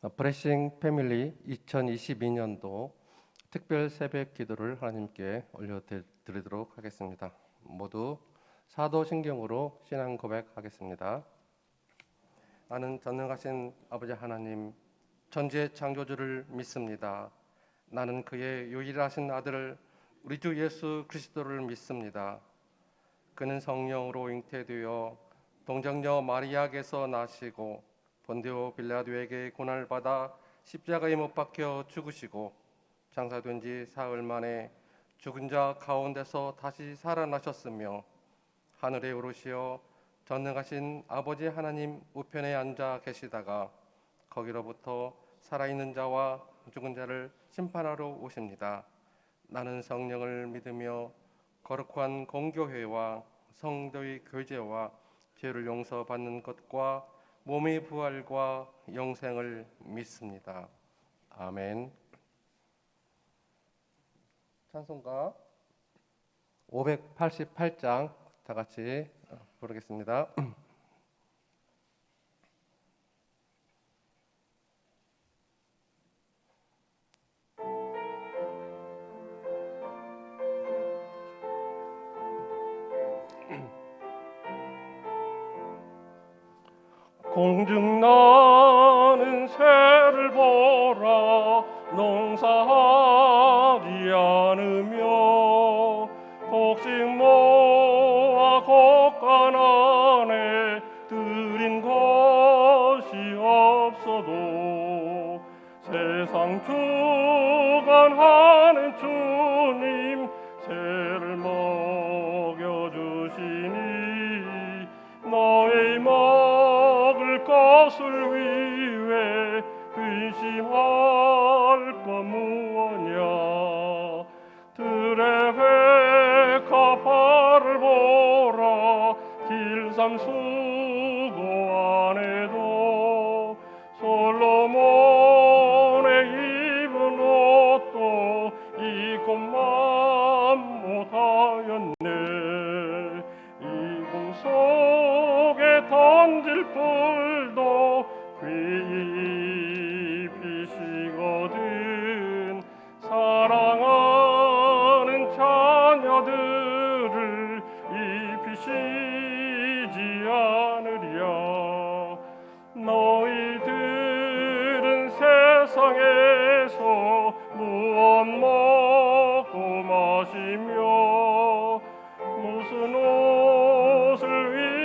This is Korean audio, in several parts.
브레싱 패밀리 2022년도 특별 새벽 기도를 하나님께 올려드리도록 하겠습니다. 모두 사도신경으로 신앙 고백하겠습니다. 나는 전능하신 아버지 하나님, 천지의 창조주를 믿습니다. 나는 그의 유일하신 아들 우리 주 예수 그리스도를 믿습니다. 그는 성령으로 잉태되어 동정녀 마리아에게서 나시고 본디오 빌라도에게 고난을 받아 십자가에 못 박혀 죽으시고 장사된 지 사흘 만에 죽은 자 가운데서 다시 살아나셨으며 하늘에 오르시어 전능하신 아버지 하나님 우편에 앉아 계시다가 거기로부터 살아있는 자와 죽은 자를 심판하러 오십니다. 나는 성령을 믿으며 거룩한 공교회와 성도의 교제와 죄를 용서받는 것과 몸의 부활과 영생을 믿습니다. 아멘. 찬송가 588장 다 같이 부르겠습니다. 공중 나는 새를 보라 농사하지 않으며 곡식 모아 곡간 안에 들인 것이 없어도 세상 주관하는 주님 새를 먹여주시니 너의 먹을 것을 위해 근심할 것 무엇냐. 들의 백합화를 보라 길삼 수고 안에도 솔로몬의 입은 옷도 입고만 못하였네. 이궁 속에 던질 뿔도 귀입히시거든 사랑하는 자녀들을 입히시지 않으랴. 너희들은 세상에서 무엇 먹고 마시며 무슨 옷을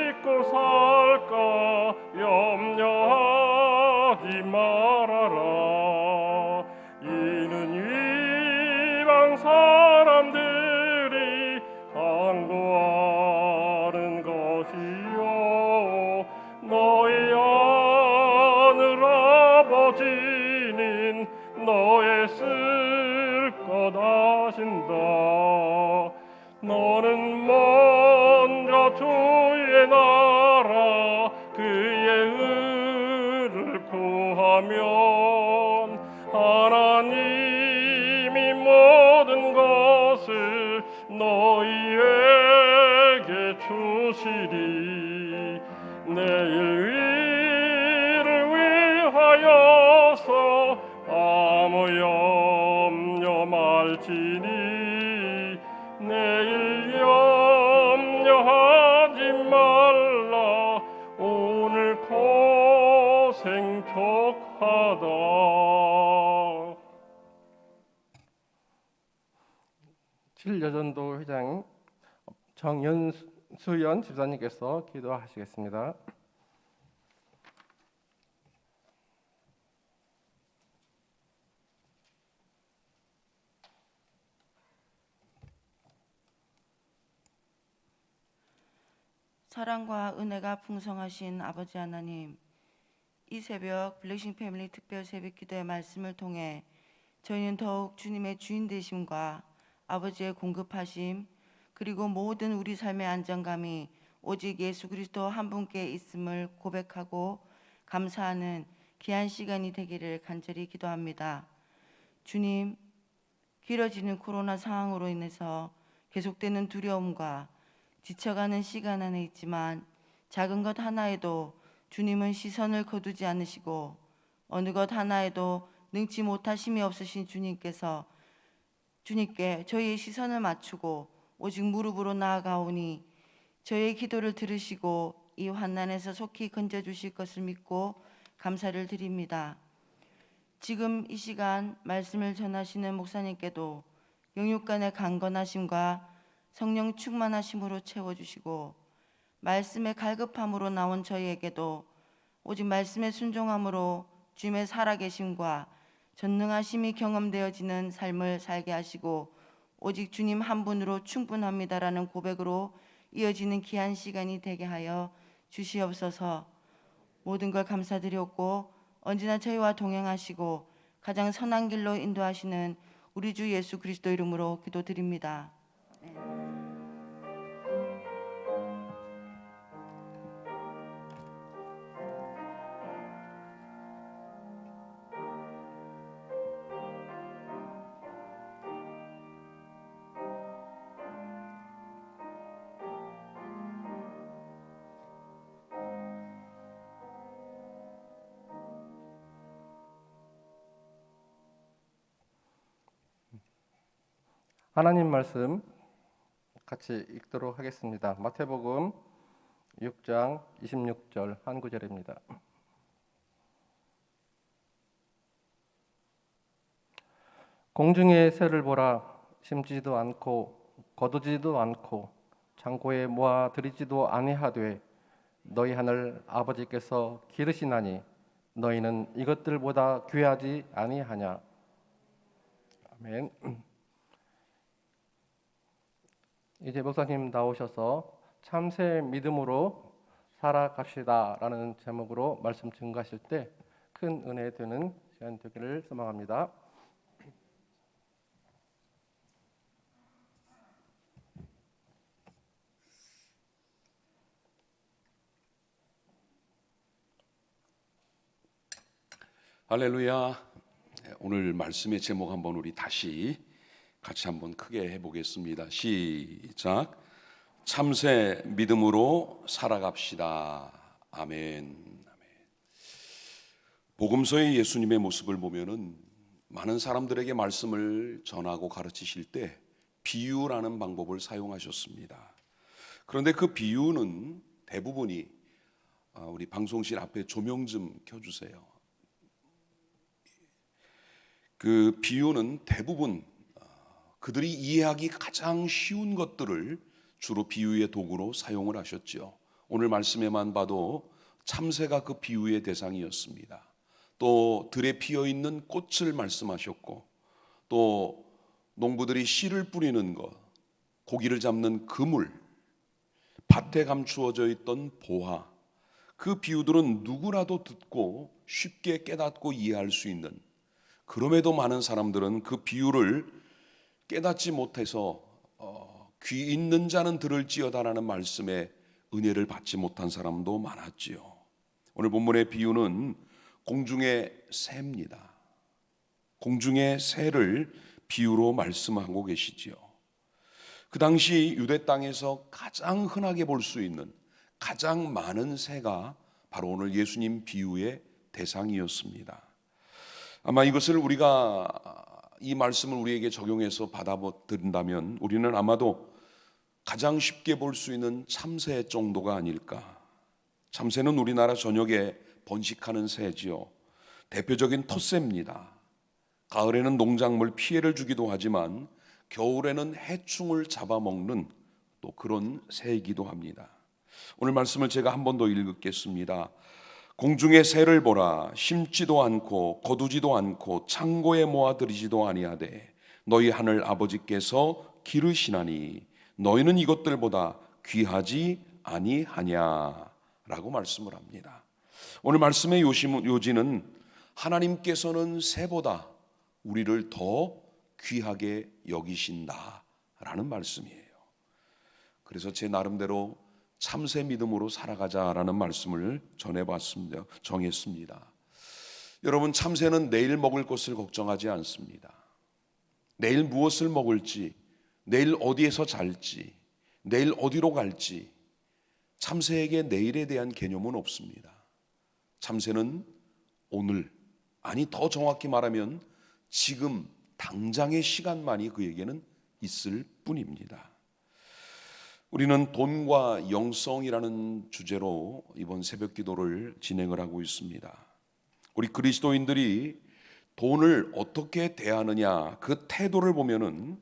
입고 살까 염려하지 말아라. 이는 이방 사람들이 간구하는 것이요 너희 하늘 아버지는 너의 쓸 것 아신다. 너는 먼저 주의 나라 그의 의를 구하면 하나님이 모든 것을 너희에게 주시리. 내일 일을 위하여서 아무 염려 말지니 내일 염려하지 말라. 오늘 고생 족하다. 칠여전도 회장 정연수연 집사님께서 기도하시겠습니다. 사랑과 은혜가 풍성하신 아버지 하나님, 이 새벽 블레싱 패밀리 특별 새벽 기도의 말씀을 통해 저희는 더욱 주님의 주인 되심과 아버지의 공급하심 그리고 모든 우리 삶의 안정감이 오직 예수 그리스도 한 분께 있음을 고백하고 감사하는 귀한 시간이 되기를 간절히 기도합니다. 주님, 길어지는 코로나 상황으로 인해서 계속되는 두려움과 지쳐가는 시간 안에 있지만 작은 것 하나에도 주님은 시선을 거두지 않으시고 어느 것 하나에도 능치 못하심이 없으신 주님께 저희의 시선을 맞추고 오직 무릎으로 나아가오니 저희의 기도를 들으시고 이 환난에서 속히 건져주실 것을 믿고 감사를 드립니다. 지금 이 시간 말씀을 전하시는 목사님께도 영육간의 강건하심과 성령 충만하심으로 채워주시고 말씀의 갈급함으로 나온 저희에게도 오직 말씀의 순종함으로 주님의 살아계심과 전능하심이 경험되어지는 삶을 살게 하시고 오직 주님 한 분으로 충분합니다라는 고백으로 이어지는 귀한 시간이 되게 하여 주시옵소서. 모든 걸 감사드렸고 언제나 저희와 동행하시고 가장 선한 길로 인도하시는 우리 주 예수 그리스도 이름으로 기도드립니다. 하나님 말씀 같이 읽도록 하겠습니다. 마태복음 6장 26절 한 구절입니다. 공중의 새를 보라, 심지도 않고 거두지도 않고 창고에 모아 들이지도 아니하되 너희 하늘 아버지께서 기르시나니 너희는 이것들보다 귀하지 아니하냐. 아멘. 이제 목사님 나오셔서 참새 믿음으로 살아갑시다라는 제목으로 말씀 증거하실 때 큰 은혜 되는 시간 되기를 소망합니다. 할렐루야. 오늘 말씀의 제목 한번 우리 다시 같이 한번 크게 해보겠습니다. 시작. 참새 믿음으로 살아갑시다. 아멘. 복음서의 예수님의 모습을 보면은 많은 사람들에게 말씀을 전하고 가르치실 때 비유라는 방법을 사용하셨습니다. 그런데 그 비유는 대부분이 우리 방송실 앞에 조명 좀 켜주세요. 그 비유는 대부분 그들이 이해하기 가장 쉬운 것들을 주로 비유의 도구로 사용을 하셨죠. 오늘 말씀에만 봐도 참새가 그 비유의 대상이었습니다. 또 들에 피어있는 꽃을 말씀하셨고, 또 농부들이 씨를 뿌리는 것, 고기를 잡는 그물, 밭에 감추어져 있던 보화, 그 비유들은 누구라도 듣고 쉽게 깨닫고 이해할 수 있는, 그럼에도 많은 사람들은 그 비유를 깨닫지 못해서 귀 있는 자는 들을지어다라는 말씀에 은혜를 받지 못한 사람도 많았지요. 오늘 본문의 비유는 공중의 새입니다. 공중의 새를 비유로 말씀하고 계시지요. 그 당시 유대 땅에서 가장 흔하게 볼 수 있는 가장 많은 새가 바로 오늘 예수님 비유의 대상이었습니다. 아마 이것을 우리가 이 말씀을 우리에게 적용해서 받아들인다면 우리는 아마도 가장 쉽게 볼 수 있는 참새 정도가 아닐까. 참새는 우리나라 전역에 번식하는 새지요. 대표적인 텃새입니다. 가을에는 농작물 피해를 주기도 하지만 겨울에는 해충을 잡아먹는 또 그런 새이기도 합니다. 오늘 말씀을 제가 한 번 더 읽겠습니다. 공중의 새를 보라, 심지도 않고 거두지도 않고 창고에 모아들이지도 아니하되 너희 하늘 아버지께서 기르시나니 너희는 이것들보다 귀하지 아니하냐라고 말씀을 합니다. 오늘 말씀의 요지는 하나님께서는 새보다 우리를 더 귀하게 여기신다라는 말씀이에요. 그래서 제 나름대로 참새 믿음으로 살아가자라는 말씀을 전해봤습니다. 정했습니다. 여러분, 참새는 내일 먹을 것을 걱정하지 않습니다. 내일 무엇을 먹을지, 내일 어디에서 잘지, 내일 어디로 갈지 참새에게 내일에 대한 개념은 없습니다. 참새는 오늘, 아니 더 정확히 말하면 지금 당장의 시간만이 그에게는 있을 뿐입니다. 우리는 돈과 영성이라는 주제로 이번 새벽 기도를 진행을 하고 있습니다. 우리 그리스도인들이 돈을 어떻게 대하느냐, 그 태도를 보면은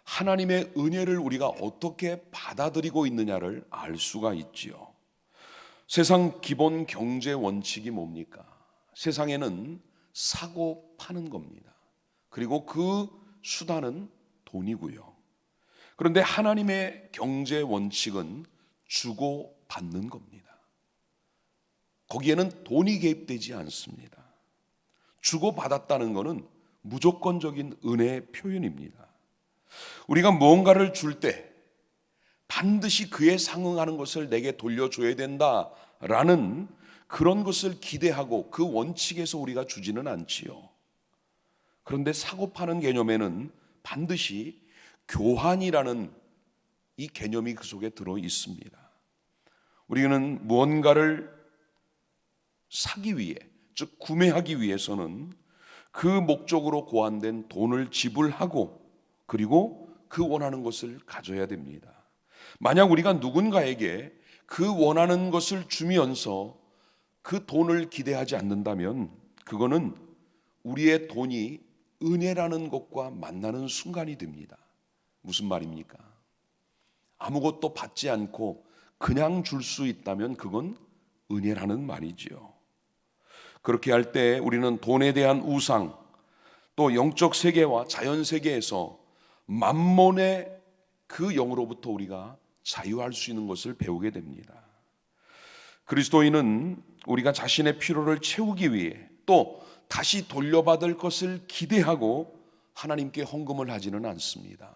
하나님의 은혜를 우리가 어떻게 받아들이고 있느냐를 알 수가 있지요. 세상 기본 경제 원칙이 뭡니까? 세상에는 사고 파는 겁니다. 그리고 그 수단은 돈이고요. 그런데 하나님의 경제 원칙은 주고 받는 겁니다. 거기에는 돈이 개입되지 않습니다. 주고 받았다는 것은 무조건적인 은혜의 표현입니다. 우리가 무언가를 줄 때 반드시 그에 상응하는 것을 내게 돌려줘야 된다라는 그런 것을 기대하고 그 원칙에서 우리가 주지는 않지요. 그런데 사고 파는 개념에는 반드시 교환이라는 이 개념이 그 속에 들어 있습니다. 우리는 무언가를 사기 위해, 즉 구매하기 위해서는 그 목적으로 고안된 돈을 지불하고 그리고 그 원하는 것을 가져야 됩니다. 만약 우리가 누군가에게 그 원하는 것을 주면서 그 돈을 기대하지 않는다면 그거는 우리의 돈이 은혜라는 것과 만나는 순간이 됩니다. 무슨 말입니까? 아무것도 받지 않고 그냥 줄 수 있다면 그건 은혜라는 말이지요. 그렇게 할 때 우리는 돈에 대한 우상, 또 영적 세계와 자연 세계에서 만몬의 그 영으로부터 우리가 자유할 수 있는 것을 배우게 됩니다. 그리스도인은 우리가 자신의 필요를 채우기 위해 또 다시 돌려받을 것을 기대하고 하나님께 헌금을 하지는 않습니다.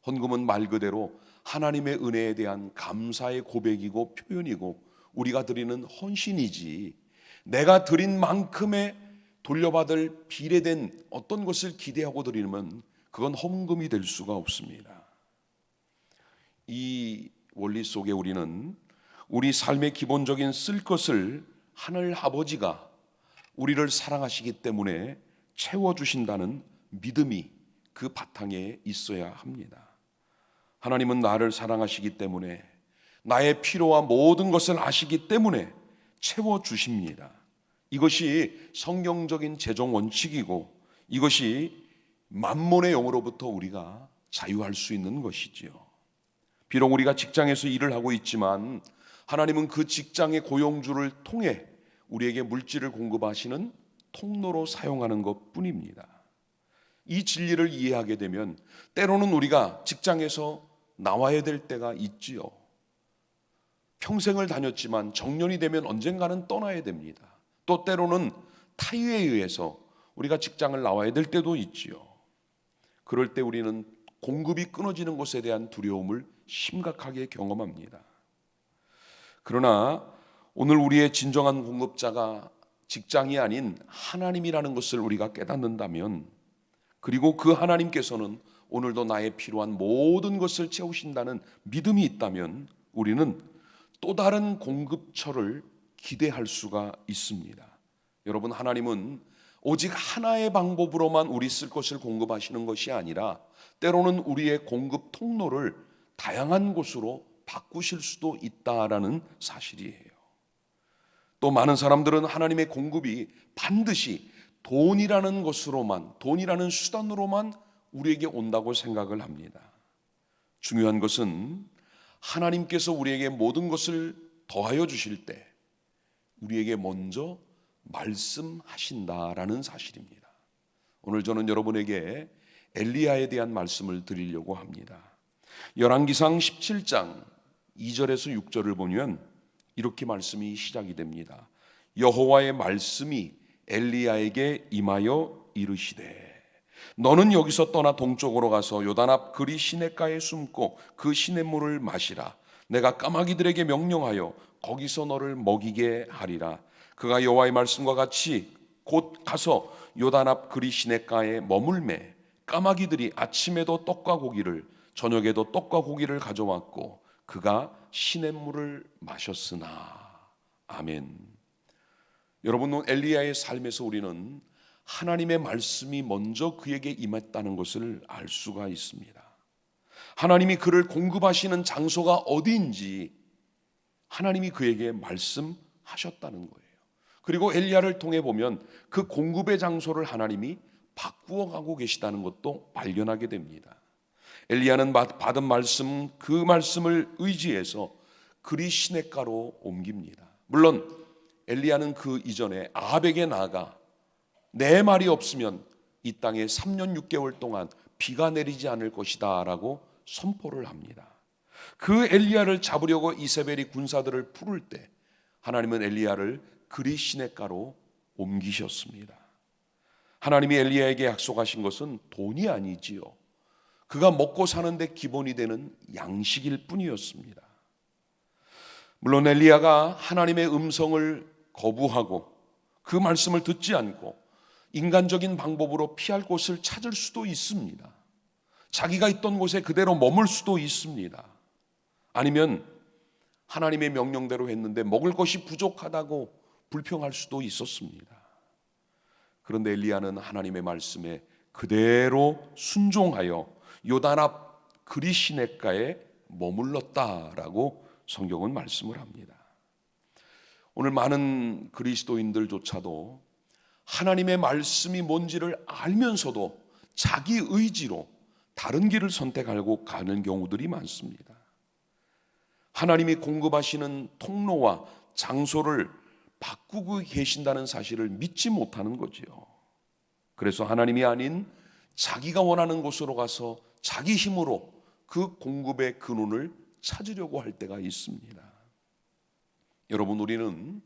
헌금은 말 그대로 하나님의 은혜에 대한 감사의 고백이고 표현이고 우리가 드리는 헌신이지, 내가 드린 만큼의 돌려받을 비례된 어떤 것을 기대하고 드리면 그건 헌금이 될 수가 없습니다. 이 원리 속에 우리는 우리 삶의 기본적인 쓸 것을 하늘 아버지가 우리를 사랑하시기 때문에 채워주신다는 믿음이 그 바탕에 있어야 합니다. 하나님은 나를 사랑하시기 때문에 나의 필요와 모든 것을 아시기 때문에 채워주십니다. 이것이 성경적인 재정 원칙이고 이것이 만몬의 영으로부터 우리가 자유할 수 있는 것이지요. 비록 우리가 직장에서 일을 하고 있지만 하나님은 그 직장의 고용주를 통해 우리에게 물질을 공급하시는 통로로 사용하는 것뿐입니다. 이 진리를 이해하게 되면 때로는 우리가 직장에서 나와야 될 때가 있지요. 평생을 다녔지만 정년이 되면 언젠가는 떠나야 됩니다. 또 때로는 타의에 의해서 우리가 직장을 나와야 될 때도 있지요. 그럴 때 우리는 공급이 끊어지는 것에 대한 두려움을 심각하게 경험합니다. 그러나 오늘 우리의 진정한 공급자가 직장이 아닌 하나님이라는 것을 우리가 깨닫는다면, 그리고 그 하나님께서는 오늘도 나의 필요한 모든 것을 채우신다는 믿음이 있다면 우리는 또 다른 공급처를 기대할 수가 있습니다. 여러분, 하나님은 오직 하나의 방법으로만 우리 쓸 것을 공급하시는 것이 아니라 때로는 우리의 공급 통로를 다양한 곳으로 바꾸실 수도 있다라는 사실이에요. 또 많은 사람들은 하나님의 공급이 반드시 돈이라는 것으로만, 돈이라는 수단으로만 우리에게 온다고 생각을 합니다. 중요한 것은 하나님께서 우리에게 모든 것을 더하여 주실 때 우리에게 먼저 말씀하신다라는 사실입니다. 오늘 저는 여러분에게 엘리야에 대한 말씀을 드리려고 합니다. 열왕기상 17장 2절에서 6절을 보면 이렇게 말씀이 시작이 됩니다. 여호와의 말씀이 엘리야에게 임하여 이르시되 너는 여기서 떠나 동쪽으로 가서 요단 앞 그리 시냇가에 숨고 그 시냇물을 마시라. 내가 까마귀들에게 명령하여 거기서 너를 먹이게 하리라. 그가 여호와의 말씀과 같이 곧 가서 요단 앞 그리 시냇가에 머물매 까마귀들이 아침에도 떡과 고기를 저녁에도 떡과 고기를 가져왔고 그가 시냇물을 마셨으나. 아멘. 여러분, 엘리야의 삶에서 우리는 하나님의 말씀이 먼저 그에게 임했다는 것을 알 수가 있습니다. 하나님이 그를 공급하시는 장소가 어디인지 하나님이 그에게 말씀하셨다는 거예요. 그리고 엘리야를 통해 보면 그 공급의 장소를 하나님이 바꾸어 가고 계시다는 것도 발견하게 됩니다. 엘리야는 받은 말씀, 그 말씀을 의지해서 그리 시냇가로 옮깁니다. 물론 엘리야는 그 이전에 아합에게 나아가 내 말이 없으면 이 땅에 3년 6개월 동안 비가 내리지 않을 것이다 라고 선포를 합니다. 그 엘리야를 잡으려고 이세벨이 군사들을 부를 때 하나님은 엘리야를 그리 시냇가로 옮기셨습니다. 하나님이 엘리야에게 약속하신 것은 돈이 아니지요. 그가 먹고 사는데 기본이 되는 양식일 뿐이었습니다. 물론 엘리야가 하나님의 음성을 거부하고 그 말씀을 듣지 않고 인간적인 방법으로 피할 곳을 찾을 수도 있습니다. 자기가 있던 곳에 그대로 머물 수도 있습니다. 아니면 하나님의 명령대로 했는데 먹을 것이 부족하다고 불평할 수도 있었습니다. 그런데 엘리야는 하나님의 말씀에 그대로 순종하여 요단 앞 그리 시냇가에 머물렀다라고 성경은 말씀을 합니다. 오늘 많은 그리스도인들조차도 하나님의 말씀이 뭔지를 알면서도 자기 의지로 다른 길을 선택하고 가는 경우들이 많습니다. 하나님이 공급하시는 통로와 장소를 바꾸고 계신다는 사실을 믿지 못하는 거지요. 그래서 하나님이 아닌 자기가 원하는 곳으로 가서 자기 힘으로 그 공급의 근원을 찾으려고 할 때가 있습니다. 여러분, 우리는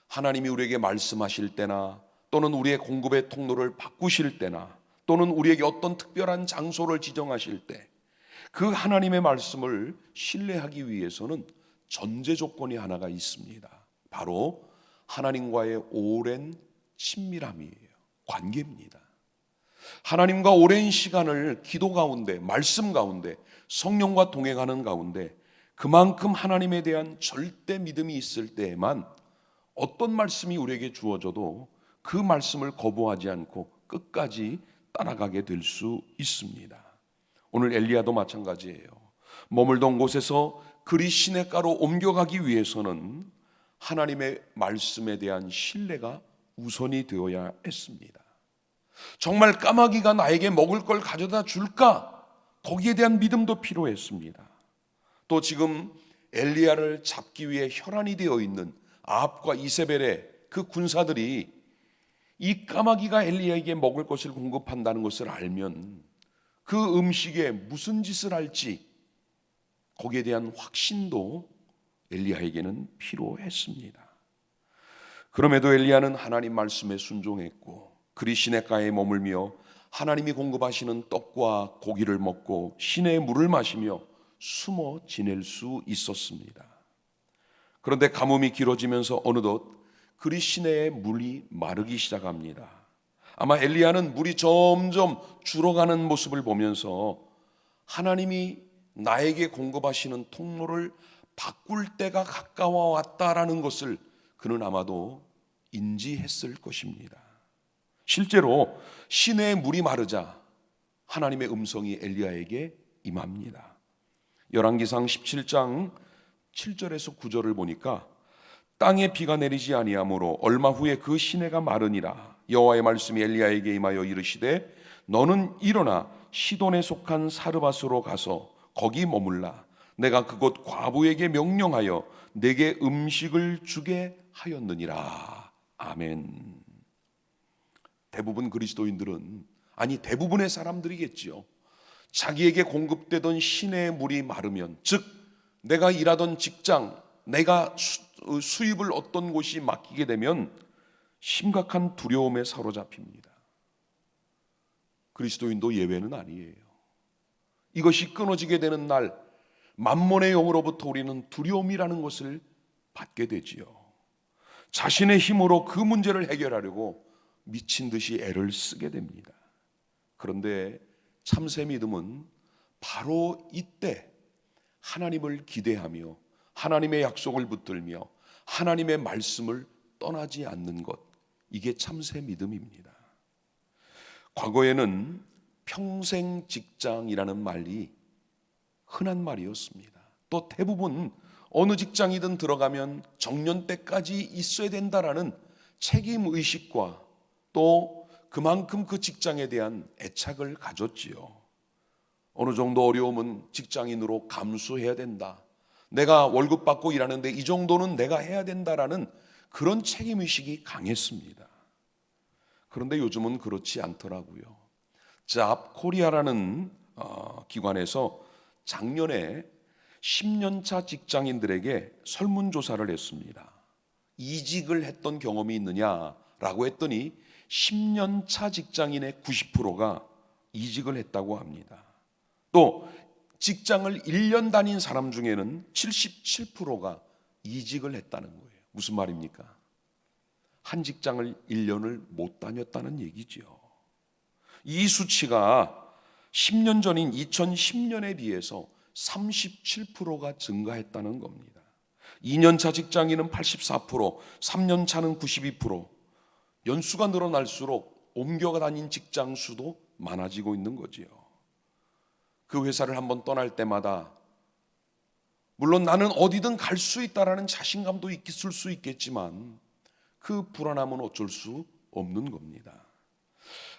하나님이 우리에게 말씀하실 때나 또는 우리의 공급의 통로를 바꾸실 때나 또는 우리에게 어떤 특별한 장소를 지정하실 때 그 하나님의 말씀을 신뢰하기 위해서는 전제 조건이 하나가 있습니다. 바로 하나님과의 오랜 친밀함이에요. 관계입니다. 하나님과 오랜 시간을 기도 가운데, 말씀 가운데, 성령과 동행하는 가운데 그만큼 하나님에 대한 절대 믿음이 있을 때에만 어떤 말씀이 우리에게 주어져도 그 말씀을 거부하지 않고 끝까지 따라가게 될 수 있습니다. 오늘 엘리야도 마찬가지예요. 머물던 곳에서 그리 시냇가로 옮겨가기 위해서는 하나님의 말씀에 대한 신뢰가 우선이 되어야 했습니다. 정말 까마귀가 나에게 먹을 걸 가져다 줄까? 거기에 대한 믿음도 필요했습니다. 또 지금 엘리야를 잡기 위해 혈안이 되어 있는 아합과 이세벨의 그 군사들이 이 까마귀가 엘리야에게 먹을 것을 공급한다는 것을 알면 그 음식에 무슨 짓을 할지 거기에 대한 확신도 엘리야에게는 필요했습니다. 그럼에도 엘리야는 하나님 말씀에 순종했고 그리 시냇가에 머물며 하나님이 공급하시는 떡과 고기를 먹고 시내의 물을 마시며 숨어 지낼 수 있었습니다. 그런데 가뭄이 길어지면서 어느덧 그리 시내의 물이 마르기 시작합니다. 아마 엘리야는 물이 점점 줄어가는 모습을 보면서 하나님이 나에게 공급하시는 통로를 바꿀 때가 가까워 왔다라는 것을 그는 아마도 인지했을 것입니다. 실제로 시내의 물이 마르자 하나님의 음성이 엘리야에게 임합니다. 열왕기상 17장 7절에서 9절을 보니까 땅에 비가 내리지 아니하므로 얼마 후에 그 시내가 마르니라. 여호와의 말씀이 엘리야에게 임하여 이르시되 너는 일어나 시돈에 속한 사르밧으로 가서 거기 머물라. 내가 그곳 과부에게 명령하여 내게 음식을 주게 하였느니라. 아멘. 대부분 그리스도인들은, 아니 대부분의 사람들이겠지요, 자기에게 공급되던 시내의 물이 마르면, 즉 내가 일하던 직장, 내가 수입을 얻던 곳이 막히게 되면 심각한 두려움에 사로잡힙니다. 그리스도인도 예외는 아니에요. 이것이 끊어지게 되는 날 만몬의 영으로부터 우리는 두려움이라는 것을 받게 되지요. 자신의 힘으로 그 문제를 해결하려고 미친 듯이 애를 쓰게 됩니다. 그런데 참새 믿음은 바로 이때 하나님을 기대하며 하나님의 약속을 붙들며 하나님의 말씀을 떠나지 않는 것, 이게 참새 믿음입니다. 과거에는 평생 직장이라는 말이 흔한 말이었습니다. 또 대부분 어느 직장이든 들어가면 정년 때까지 있어야 된다라는 책임 의식과 또 그만큼 그 직장에 대한 애착을 가졌지요. 어느 정도 어려움은 직장인으로 감수해야 된다. 내가 월급 받고 일하는데 이 정도는 내가 해야 된다라는 그런 책임 의식이 강했습니다. 그런데 요즘은 그렇지 않더라고요. 잡코리아라는 기관에서 작년에 10년차 직장인들에게 설문조사를 했습니다. 이직을 했던 경험이 있느냐라고 했더니 10년차 직장인의 90%가 이직을 했다고 합니다. 또 직장을 1년 다닌 사람 중에는 77%가 이직을 했다는 거예요. 무슨 말입니까? 한 직장을 1년을 못 다녔다는 얘기죠. 이 수치가 10년 전인 2010년에 비해서 37%가 증가했다는 겁니다. 2년차 직장인은 84%, 3년차는 92%, 연수가 늘어날수록 옮겨 다닌 직장 수도 많아지고 있는 거지요. 그 회사를 한번 떠날 때마다 물론 나는 어디든 갈 수 있다라는 자신감도 있을 수 있겠지만 그 불안함은 어쩔 수 없는 겁니다.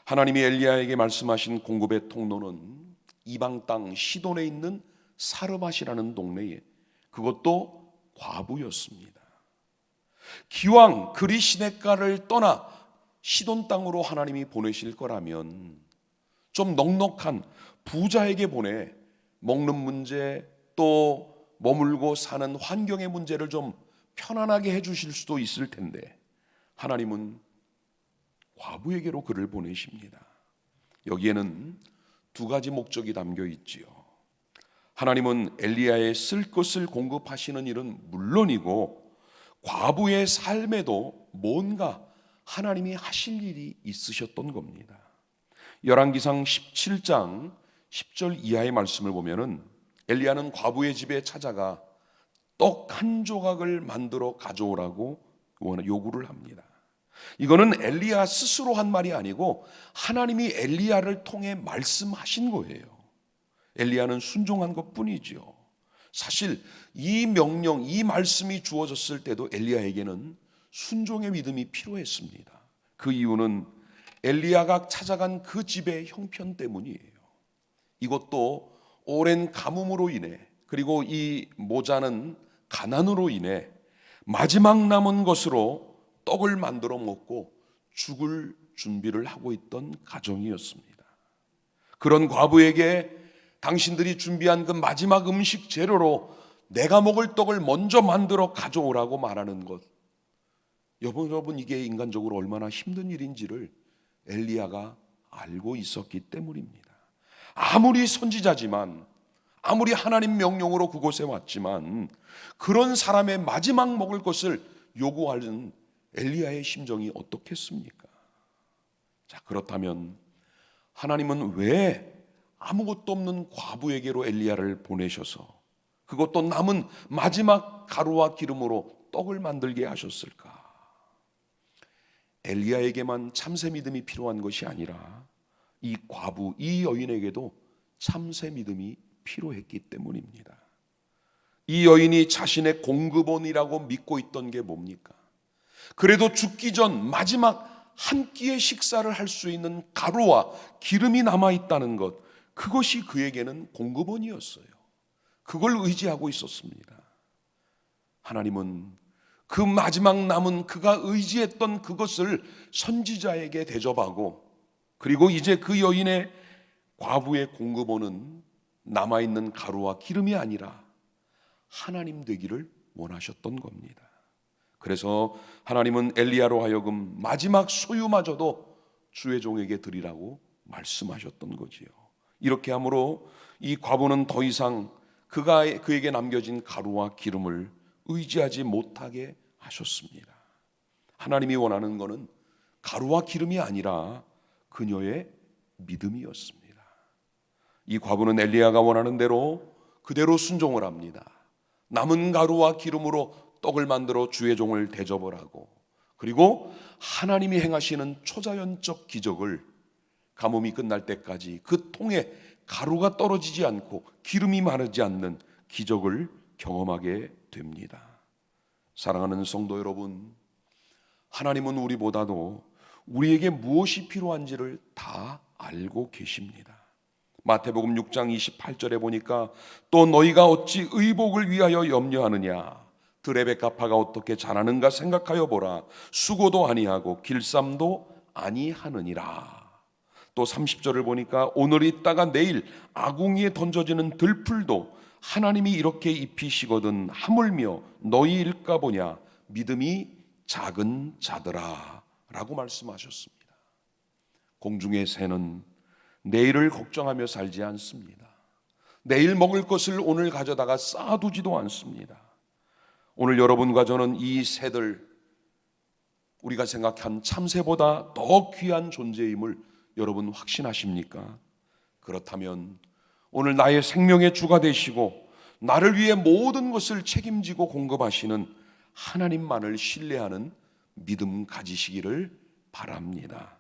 하나님이 엘리야에게 말씀하신 공급의 통로는 이방 땅 시돈에 있는 사르밧이라는 동네에, 그것도 과부였습니다. 기왕 그리 시냇가를 떠나 시돈 땅으로 하나님이 보내실 거라면 좀 넉넉한 부자에게 보내 먹는 문제 또 머물고 사는 환경의 문제를 좀 편안하게 해주실 수도 있을 텐데 하나님은 과부에게로 그를 보내십니다. 여기에는 두 가지 목적이 담겨 있지요. 하나님은 엘리야의 쓸 것을 공급하시는 일은 물론이고 과부의 삶에도 뭔가 하나님이 하실 일이 있으셨던 겁니다. 열왕기상 17장 10절 이하의 말씀을 보면은 엘리야는 과부의 집에 찾아가 떡 한 조각을 만들어 가져오라고 요구를 합니다. 이거는 엘리야 스스로 한 말이 아니고 하나님이 엘리야를 통해 말씀하신 거예요. 엘리야는 순종한 것뿐이지요. 사실 이 명령, 이 말씀이 주어졌을 때도 엘리야에게는 순종의 믿음이 필요했습니다. 그 이유는 엘리야가 찾아간 그 집의 형편 때문이에요. 이것도 오랜 가뭄으로 인해 그리고 이 모자는 가난으로 인해 마지막 남은 것으로 떡을 만들어 먹고 죽을 준비를 하고 있던 가정이었습니다. 그런 과부에게 당신들이 준비한 그 마지막 음식 재료로 내가 먹을 떡을 먼저 만들어 가져오라고 말하는 것, 여러분 이게 인간적으로 얼마나 힘든 일인지를 엘리야가 알고 있었기 때문입니다. 아무리 선지자지만 아무리 하나님 명령으로 그곳에 왔지만 그런 사람의 마지막 먹을 것을 요구하는 엘리야의 심정이 어떻겠습니까? 자, 그렇다면 하나님은 왜 아무것도 없는 과부에게로 엘리야를 보내셔서 그것도 남은 마지막 가루와 기름으로 떡을 만들게 하셨을까? 엘리야에게만 참새 믿음이 필요한 것이 아니라 이 과부, 이 여인에게도 참새 믿음이 필요했기 때문입니다. 이 여인이 자신의 공급원이라고 믿고 있던 게 뭡니까? 그래도 죽기 전 마지막 한 끼의 식사를 할 수 있는 가루와 기름이 남아있다는 것, 그것이 그에게는 공급원이었어요. 그걸 의지하고 있었습니다. 하나님은 그 마지막 남은 그가 의지했던 그것을 선지자에게 대접하고, 그리고 이제 그 여인의 과부의 공급원은 남아있는 가루와 기름이 아니라 하나님 되기를 원하셨던 겁니다. 그래서 하나님은 엘리야로 하여금 마지막 소유마저도 주의 종에게 드리라고 말씀하셨던 거지요. 이렇게 함으로 이 과부는 더 이상 그에게 남겨진 가루와 기름을 의지하지 못하게 하셨습니다. 하나님이 원하는 것은 가루와 기름이 아니라 그녀의 믿음이었습니다. 이 과부는 엘리야가 원하는 대로 그대로 순종을 합니다. 남은 가루와 기름으로 떡을 만들어 주의 종을 대접을 하고, 그리고 하나님이 행하시는 초자연적 기적을 가뭄이 끝날 때까지 그 통에 가루가 떨어지지 않고 기름이 마르지 않는 기적을 경험하게 됩니다. 사랑하는 성도 여러분, 하나님은 우리보다도 우리에게 무엇이 필요한지를 다 알고 계십니다. 마태복음 6장 28절에 보니까 또 너희가 어찌 의복을 위하여 염려하느냐, 드레베 가파가 어떻게 자라는가 생각하여 보라. 수고도 아니하고 길쌈도 아니하느니라. 또 30절을 보니까 오늘 있다가 내일 아궁이에 던져지는 들풀도 하나님이 이렇게 입히시거든 하물며 너희일까 보냐, 믿음이 작은 자들아 라고 말씀하셨습니다. 공중의 새는 내일을 걱정하며 살지 않습니다. 내일 먹을 것을 오늘 가져다가 쌓아두지도 않습니다. 오늘 여러분과 저는 이 새들, 우리가 생각한 참새보다 더 귀한 존재임을 여러분 확신하십니까? 그렇다면 오늘 나의 생명의 주가 되시고 나를 위해 모든 것을 책임지고 공급하시는 하나님만을 신뢰하는 믿음 가지시기를 바랍니다.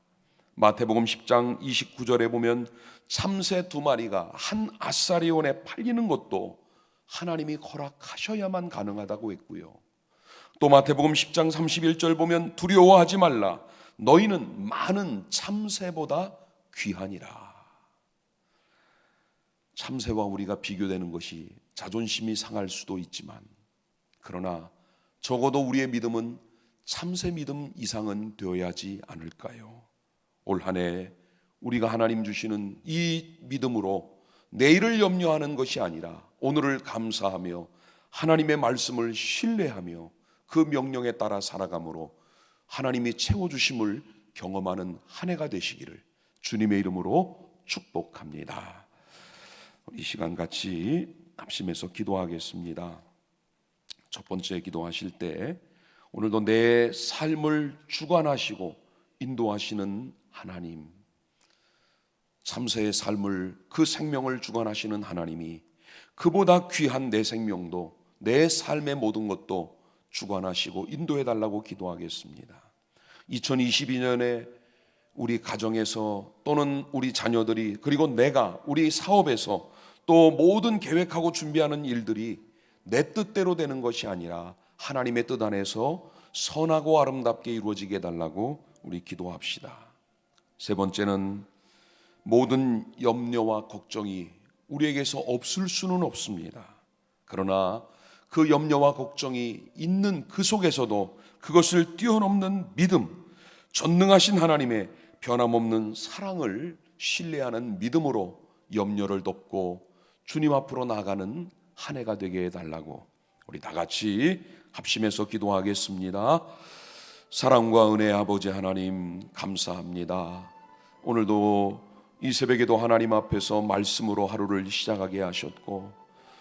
마태복음 10장 29절에 보면 참새 2마리가 한 아사리온에 팔리는 것도 하나님이 허락하셔야만 가능하다고 했고요. 또 마태복음 10장 31절 보면 두려워하지 말라, 너희는 많은 참새보다 귀하니라. 참새와 우리가 비교되는 것이 자존심이 상할 수도 있지만, 그러나 적어도 우리의 믿음은 참새 믿음 이상은 되어야지 않을까요? 올 한 해 우리가 하나님 주시는 이 믿음으로 내일을 염려하는 것이 아니라 오늘을 감사하며 하나님의 말씀을 신뢰하며 그 명령에 따라 살아감으로 하나님이 채워주심을 경험하는 한 해가 되시기를 주님의 이름으로 축복합니다. 이 시간 같이 합심해서 기도하겠습니다. 첫 번째 기도하실 때 오늘도 내 삶을 주관하시고 인도하시는 하나님, 참새의 삶을, 그 생명을 주관하시는 하나님이 그보다 귀한 내 생명도, 내 삶의 모든 것도 주관하시고 인도해달라고 기도하겠습니다. 2022년에 우리 가정에서 또는 우리 자녀들이, 그리고 내가 우리 사업에서 또 모든 계획하고 준비하는 일들이 내 뜻대로 되는 것이 아니라 하나님의 뜻 안에서 선하고 아름답게 이루어지게 해달라고 우리 기도합시다. 세 번째는 모든 염려와 걱정이 우리에게서 없을 수는 없습니다. 그러나 그 염려와 걱정이 있는 그 속에서도 그것을 뛰어넘는 믿음, 전능하신 하나님의 변함없는 사랑을 신뢰하는 믿음으로 염려를 덮고 주님 앞으로 나아가는 한 해가 되게 해달라고 우리 다 같이 합심해서 기도하겠습니다. 사랑과 은혜의 아버지 하나님, 감사합니다. 오늘도 이 새벽에도 하나님 앞에서 말씀으로 하루를 시작하게 하셨고,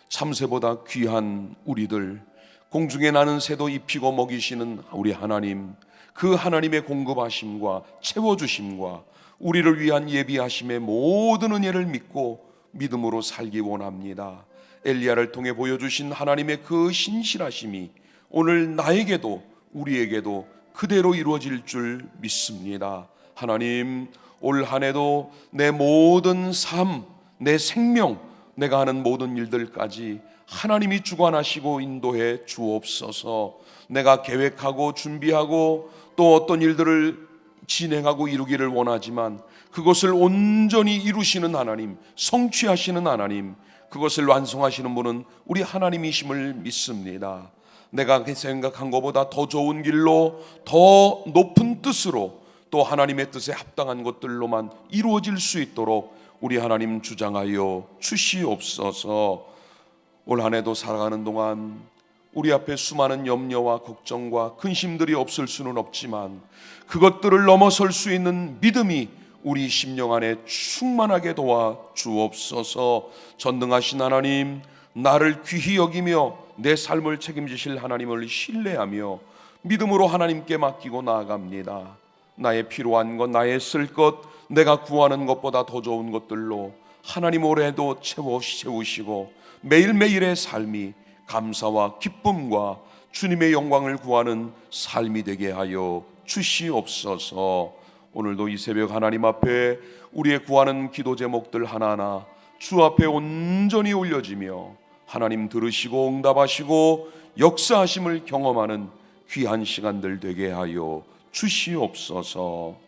참새보다 귀한 우리들, 공중에 나는 새도 입히고 먹이시는 우리 하나님, 그 하나님의 공급하심과 채워주심과 우리를 위한 예비하심의 모든 은혜를 믿고 믿음으로 살기 원합니다. 엘리야를 통해 보여주신 하나님의 그 신실하심이 오늘 나에게도 우리에게도 그대로 이루어질 줄 믿습니다. 하나님, 올 한 해도 내 모든 삶, 내 생명, 내가 하는 모든 일들까지 하나님이 주관하시고 인도해 주옵소서. 내가 계획하고 준비하고 또 어떤 일들을 진행하고 이루기를 원하지만 그것을 온전히 이루시는 하나님, 성취하시는 하나님, 그것을 완성하시는 분은 우리 하나님이심을 믿습니다. 내가 생각한 것보다 더 좋은 길로, 더 높은 뜻으로, 또 하나님의 뜻에 합당한 것들로만 이루어질 수 있도록 우리 하나님 주장하여 주시옵소서. 올 한 해도 살아가는 동안 우리 앞에 수많은 염려와 걱정과 근심들이 없을 수는 없지만 그것들을 넘어설 수 있는 믿음이 우리 심령 안에 충만하게 도와 주옵소서. 전능하신 하나님, 나를 귀히 여기며 내 삶을 책임지실 하나님을 신뢰하며 믿음으로 하나님께 맡기고 나아갑니다. 나의 필요한 것, 나의 쓸 것, 내가 구하는 것보다 더 좋은 것들로 하나님 올해도 채우시고 매일매일의 삶이 감사와 기쁨과 주님의 영광을 구하는 삶이 되게 하여 주시옵소서. 오늘도 이 새벽 하나님 앞에 우리의 구하는 기도 제목들 하나하나 주 앞에 온전히 올려지며 하나님 들으시고 응답하시고 역사하심을 경험하는 귀한 시간들 되게 하여 주시옵소서.